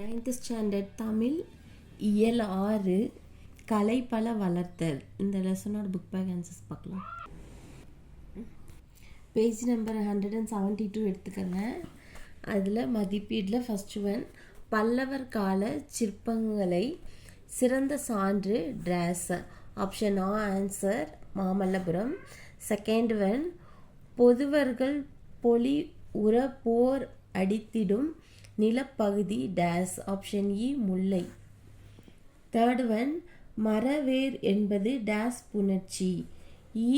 9th standard Tamil இயல் 6 கலை பல வளர்த்தல். இந்த லெசனோட புக் பேக் ஆன்சர்ஸ் பார்க்கலாம். பேஜ் நம்பர் 172 எடுத்துக்கங்க. அதில் மதிப்பீடில் ஃபஸ்ட் ஒன், பல்லவர் கால சிற்பங்களை சிறந்த சான்று டிராஸ். ஆப்ஷன் ஆ ஆன்சர் மாமல்லபுரம். செகண்ட் ஒன், பொதுவர்கள் பொலி உர போர் அடித்திடும் நிலப்பகுதி டேஸ். ஆப்ஷன் இ முல்லை. தேர்ட் ஒன், மரவேர் என்பது டேஸ் புணர்ச்சி. இ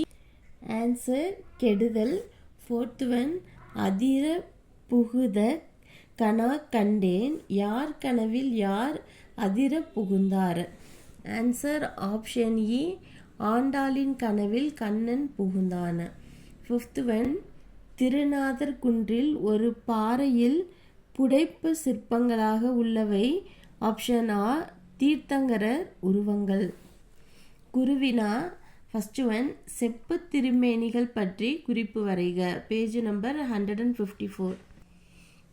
ஆன்சர் கெடுதல். ஃபோர்த் ஒன், அதிர புகுத கனா கண்டேன், யார் கனவில் யார் அதிர புகுந்தார். ஆன்சர் ஆப்ஷன் இ ஆண்டாளின் கனவில் கண்ணன் புகுந்தான். ஃபிஃப்த் ஒன், திருநாதர் குன்றில் ஒரு பாறையில் புடைப்பு சிற்பங்களாக உள்ளவை. ஆப்ஷன் ஆ தீர்த்தங்கரர் உருவங்கள். குருவினா ஃபஸ்ட் ஒன், செப்பு திருமேனிகள் பற்றி குறிப்பு வரைக. Page number 154.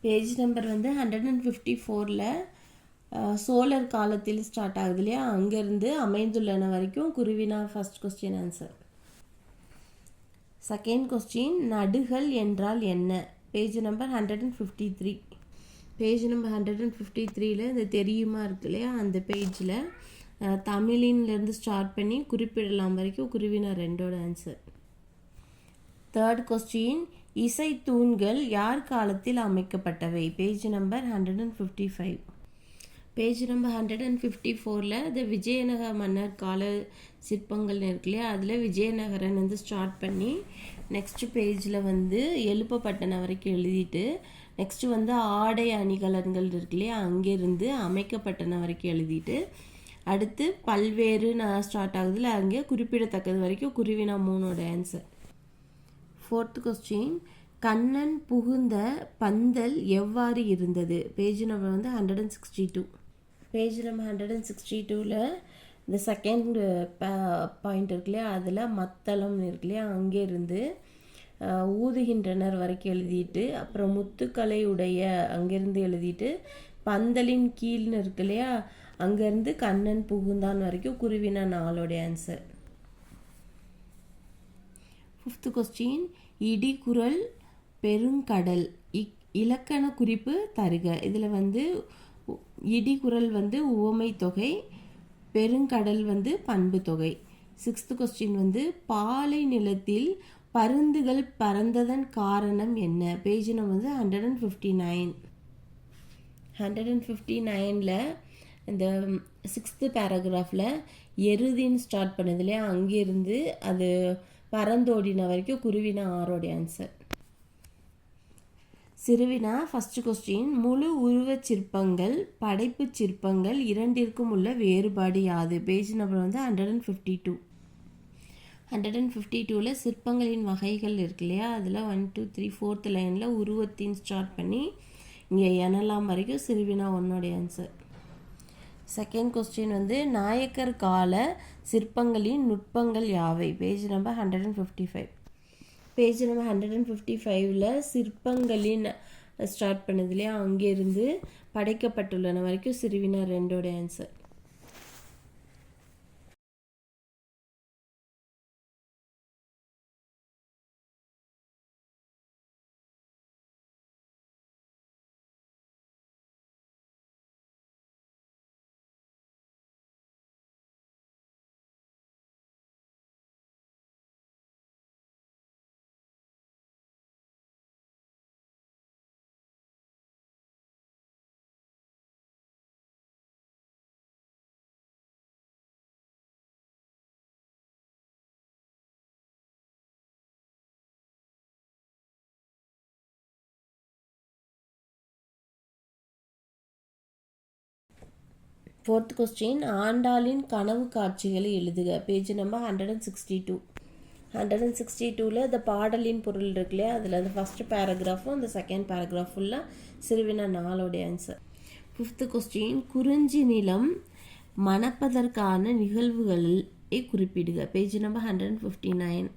பேஜ் நம்பர் 154ல் சோழர் காலத்தில் ஸ்டார்ட் ஆகுது இல்லையா, அங்கேருந்து அமைந்துள்ளன வரைக்கும் குருவினா first question answer. Second question, நடுகள் என்றால் என்ன? Page number 153. பேஜ் நம்பர் 153ல் இந்த தெரியுமா இருக்கு இல்லையா, அந்த பேஜில் தமிழின்லேருந்து ஸ்டார்ட் பண்ணி குறிப்பிடலாம் வரைக்கும் குருவினா 2ஓட ஆன்சர். தேர்ட் கொஸ்டின், இசை தூண்கள் யார் காலத்தில் அமைக்கப்பட்டவை? Page number 155. பேஜ் நம்பர் 154ல் இந்த விஜயநகர மன்னர் கால சிற்பங்கள் இருக்கு இல்லையா, அதில் விஜயநகரன் ஸ்டார்ட் பண்ணி நெக்ஸ்ட் பேஜில் எழுப்பப்பட்டன வரைக்கும் எழுதிட்டு, நெக்ஸ்ட்டு ஆடை அணிகலன்கள் இருக்கு இல்லையா, அங்கேருந்து அமைக்கப்பட்டன வரைக்கும் எழுதிட்டு, அடுத்து பல்வேறு ஸ்டார்ட் ஆகுதுல, அங்கே குறிப்பிடத்தக்கது வரைக்கும் குருவினா 3ஓட ஆன்சர். ஃபோர்த் கொஸ்டின், கண்ணன் புகுந்த பந்தல் எவ்வாறு இருந்தது? Page number 162. பேஜ் நம்பர் 162ல் இந்த செகண்ட் பாயிண்ட் இருக்கு இல்லையா, அதில் மத்தளம் இருக்கு இல்லையா, அங்கேருந்து ஊதுகின்றனர் வரைக்கும் எழுதிட்டு, அப்புறம் முத்துக்களை உடைய அங்கேருந்து எழுதிட்டு, பந்தலின் கீழ்னு இருக்கு இல்லையா, அங்கேருந்து கண்ணன் புகுந்தான் வரைக்கும் குருவினா 4ஓட ஆன்சர். ஃபிஃப்த் கொஸ்டின், இடிகுரல் பெருங்கடல் இலக்கண குறிப்பு தருக. இதில் இடிகுரல் உவமை தொகை, பெருங்கடல் பண்பு தொகை. சிக்ஸ்த் கொஸ்டின், பாலை நிலத்தில் பருந்துகள் பறந்ததன் காரணம் என்ன? Page number 159. 159ல் இந்த 6th பேராகிராஃபில் எருதின்னு ஸ்டார்ட் பண்ணது இல்லையா, அங்கேருந்து அது பறந்தோடின வரைக்கும் குருவினா 6ஓட ஆன்சர். சிறுவினா ஃபஸ்ட் கொஸ்டின், முழு உருவச் சிற்பங்கள் படைப்பு சிற்பங்கள் இரண்டிற்கும் உள்ள வேறுபாடு யாது? Page number 152. 152ல் சிற்பங்களின் வகைகள் இருக்கு இல்லையா, அதில் 1 2 3 4th லைனில் உருவத்தின் ஸ்டார்ட் பண்ணி இங்கே எனலாம் வரைக்கும் சிறுவினா 1ஓட ஆன்சர். செகண்ட் கொஸ்டின், நாயக்கர் கால சிற்பங்களின் நுட்பங்கள் யாவை? Page number 155. பேஜ் நம்பர் 155ல் சிற்பங்களின் ஸ்டார்ட் பண்ணது இல்லையா, அங்கேருந்து படைக்கப்பட்டுள்ளன வரைக்கும் சிறுவினா 2ஓட ஆன்சர். ஃபோர்த் கொஸ்டின், ஆண்டாளின் கனவு காட்சிகளை எழுதுக. Page number 162. 162ல் இந்த பாடலின் பொருள் இருக்கு இல்லையா, அதில் அந்த ஃபஸ்ட் பேராகிராஃபும் அந்த செகண்ட் பேராகிராஃப் ஃபுல்லாக சிறுவினா 4ஓட ஆன்சர். ஃபிஃப்த் கொஸ்டின், குறிஞ்சி நிலம் மணப்பதற்கான நிகழ்வுகளை குறிப்பிடுக. Page number 159.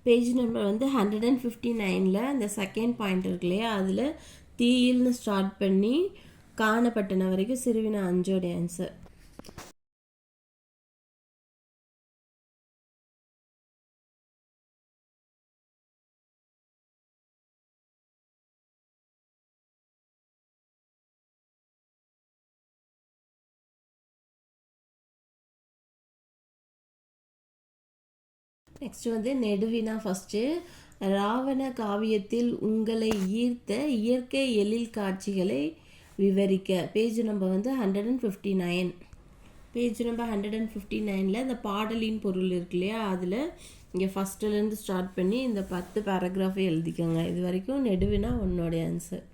பேஜ் நம்பர் 159ல் அந்த செகண்ட் பாயிண்ட் இருக்கு இல்லையா, அதில் தீயில்னு ஸ்டார்ட் பண்ணி காணப்பட்டன வரைக்கும் சிறுவினா 5 ஆன்சர். நெக்ஸ்ட் வந்து நெடுவினா ஃபஸ்ட்டு. ராவண காவியத்தில் உங்களை ஈர்த்த இயற்கை எழில் காட்சிகளை விவரிக்க. பேஜ் நம்பர் வந்து 159. பேஜ் நம்பர் 159 இந்த பாடலின் பொருள் இருக்கு இல்லையா, அதில் இங்கே ஃபஸ்ட்டுலேருந்து ஸ்டார்ட் பண்ணி இந்த 10 பேராகிராஃபை எழுதிக்கோங்க. இது வரைக்கும் நெடுவினா உன்னோடைய ஆன்சர்.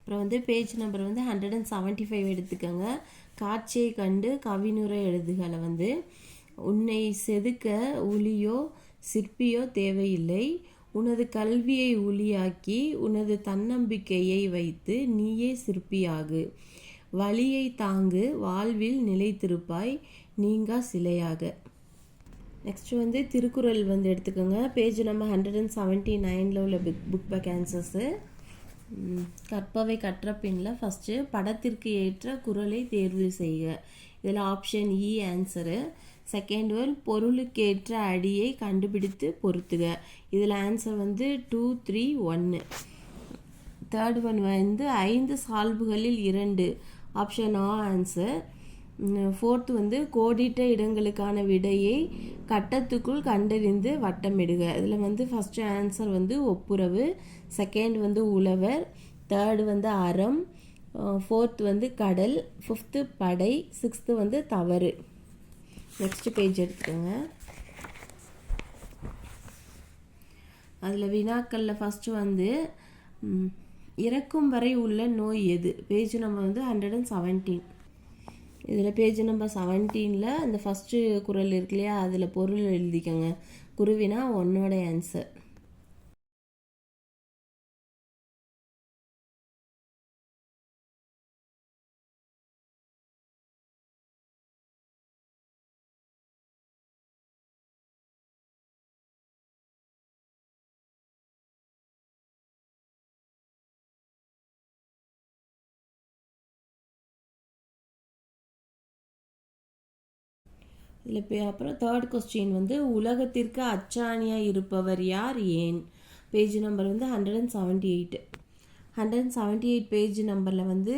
அப்புறம் வந்து பேஜ் நம்பர் வந்து 175 எடுத்துக்கோங்க. காட்சியை கண்டு கவினுரை எழுதுகளை வந்து உன்னை செதுக்க உளியோ சிற்பியோ தேவையில்லை, உனது கல்வியை உளியாக்கி உனது தன்னம்பிக்கையை வைத்து நீயே சிற்பியாகு, வலியை தாங்கு வாழ்வில் நிலைத்திருப்பாய் நீங்கா சிலையாக. நெக்ஸ்ட் வந்து திருக்குறள் வந்து எடுத்துக்கோங்க. பேஜ் நம்பர் 179 உள்ள புக் பேக் ஆன்சர்ஸு. கற்பவை கற்ற பின்னில் ஃபஸ்ட்டு படத்திற்கு ஏற்ற குறளை தேர்வு செய்க. இதில் ஆப்ஷன் இ ஆன்சரு. செகண்ட் ஒன் பொருளுக்கேற்ற அடியை கண்டுபிடித்து பொருத்துக. இதில் ஆன்சர் வந்து 2, 3, 1. தேர்ட் ஒன் வந்து 5 சால்புகளில் 2, ஆப்ஷன் ஆ ஆன்சர். ஃபோர்த்து வந்து கோடிட்ட இடங்களுக்கான விடையை கட்டத்துக்குள் கண்டறிந்து வட்டமிடுக. இதில் வந்து ஃபஸ்ட்டு ஆன்சர் வந்து ஒப்புரவு, செகண்ட் வந்து உழவர், தேர்டு வந்து அறம், ஃபோர்த் வந்து கடல், ஃபிஃப்த்து படை, சிக்ஸ்த்து வந்து தவறு. நெக்ஸ்ட் பேஜ் எடுத்துக்கோங்க. அதில் வினாக்களில் ஃபஸ்ட்டு வந்து இறக்கும் வரை உள்ள நோய் எது? பேஜ் நம்பர் வந்து 117. இதில் பேஜ் நம்பர் 17 அந்த ஃபஸ்ட்டு குறள் இருக்கு இல்லையா, அதில் பொருள் எழுதிக்கோங்க. குருவினா உன்னோட ஆன்சர். இதில் அப்புறம் தேர்ட் கொஸ்டின் வந்து உலகத்திற்கு அச்சாணியாக இருப்பவர் யார் ஏன்? பேஜ் நம்பர் வந்து 178. 178 பேஜ் நம்பரில் வந்து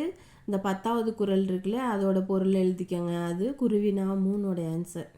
இந்த 10வது குறள் இருக்குல்ல, அதோட பொருள் எழுதிக்கங்க. அது குருவினா 3 ஆன்சர்.